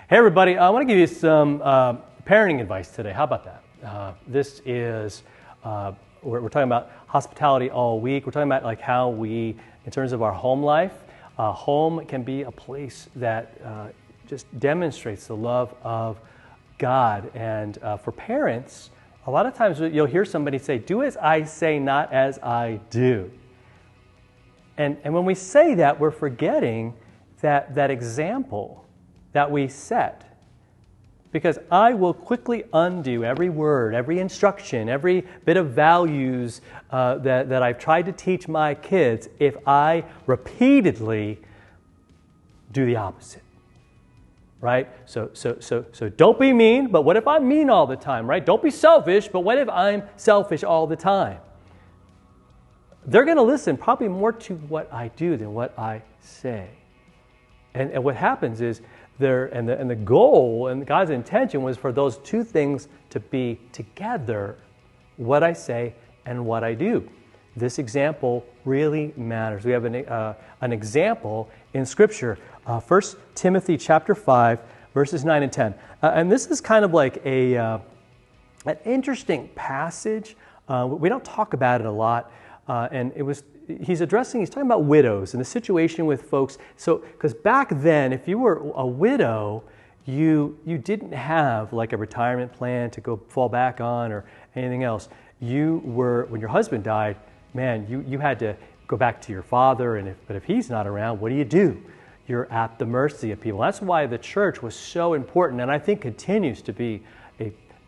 Hey everybody, I want to give you some parenting advice today. How about that? This is, we're talking about hospitality all week. We're talking about like how we, in terms of our home life, home can be a place that just demonstrates the love of God. And for parents, a lot of times you'll hear somebody say, "Do as I say, not as I do." And when we say that, we're forgetting that example that we set. Because I will quickly undo every word, every instruction, every bit of values that I've tried to teach my kids if I repeatedly do the opposite. Right? So don't be mean, but what if I'm mean all the time, right? Don't be selfish, but what if I'm selfish all the time? They're going to listen probably more to what I do than what I say. And what happens is the goal and God's intention was for those two things to be together, what I say and what I do. This example really matters. We have an example in Scripture, 1 Timothy chapter 5, verses 9 and 10. And this is kind of like an interesting passage. We don't talk about it a lot. And he's talking about widows and the situation with folks. So, because back then, if you were a widow, you didn't have like a retirement plan to go fall back on or anything else. You were, when your husband died, man, you had to go back to your father. But if he's not around, what do? You're at the mercy of people. That's why the church was so important, and I think continues to be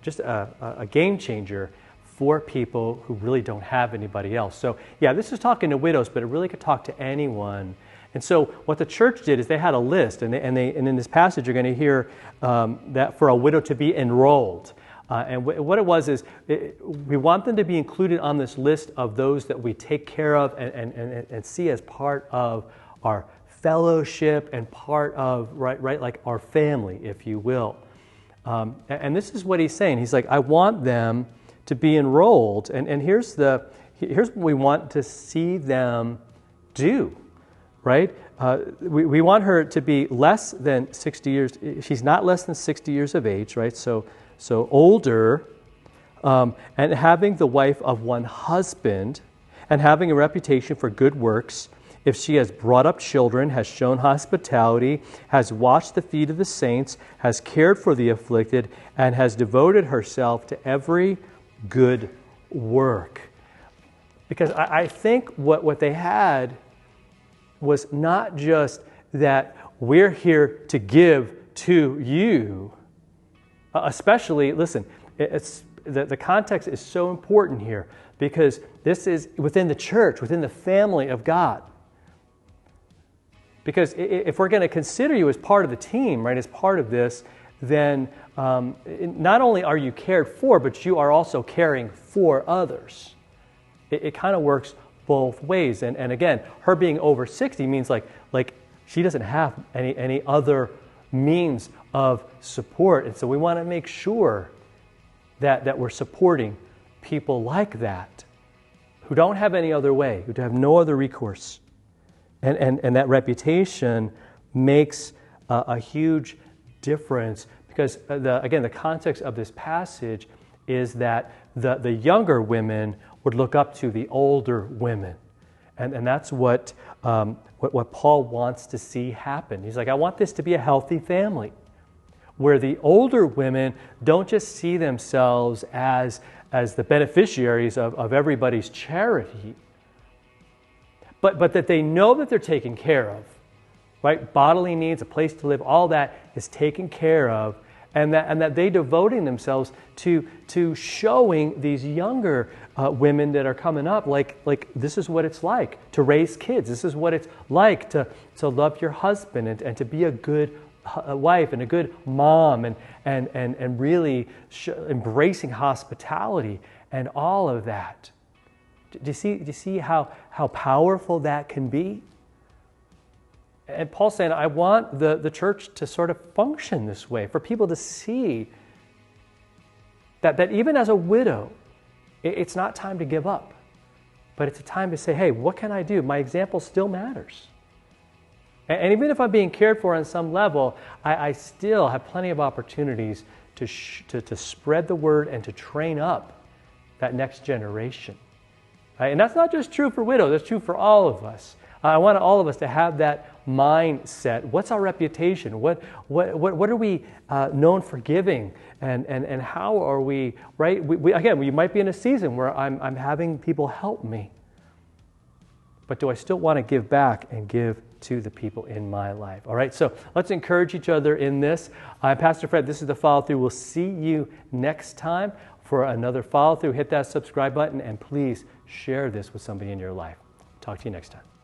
just a game changer for people who really don't have anybody else. So yeah, this is talking to widows, but it really could talk to anyone. And so what the church did is they had a list, and in this passage you're going to hear that for a widow to be enrolled. And what it was is we want them to be included on this list of those that we take care of and see as part of our fellowship and part of right like our family, if you will. And this is what he's saying. He's like, I want them to be enrolled, and here's what we want to see them do, right? We want her to be less than 60 years. She's not less than 60 years of age, right? So older, and having the wife of one husband, and having a reputation for good works. If she has brought up children, has shown hospitality, has washed the feet of the saints, has cared for the afflicted, and has devoted herself to every good work. Because I think what they had was not just that we're here to give to you, especially, listen, it's the context is so important here because this is within the church, within the family of God. Because if we're going to consider you as part of the team, right, as part of this, then not only are you cared for, but you are also caring for others. It kind of works both ways. And again, her being over 60 means like she doesn't have any other means of support. And so we want to make sure that we're supporting people like that who don't have any other way, who have no other recourse. And that reputation makes a huge difference because, the context of this passage is that the younger women would look up to the older women. And that's what Paul wants to see happen. He's like, I want this to be a healthy family where the older women don't just see themselves as the beneficiaries of everybody's charity, but that they know that they're taken care of, right? Bodily needs, a place to live, all that is taken care of, and that they devoting themselves to showing these younger women that are coming up, like this is what it's like to raise kids. This is what it's like to love your husband and to be a good wife and a good mom and really embracing hospitality and all of that. Do you see how powerful that can be? And Paul's saying, I want the church to sort of function this way, for people to see that even as a widow, it's not time to give up, but it's a time to say, hey, what can I do? My example still matters. And even if I'm being cared for on some level, I still have plenty of opportunities to spread the word and to train up that next generation. Right? And that's not just true for widows, that's true for all of us. I want all of us to have that mindset. What's our reputation? What are we known for giving? And how are we, right? We might be in a season where I'm having people help me. But do I still want to give back and give to the people in my life? All right, so let's encourage each other in this. I'm Pastor Fred. This is The Follow Through. We'll see you next time for another Follow Through. Hit that subscribe button and please share this with somebody in your life. Talk to you next time.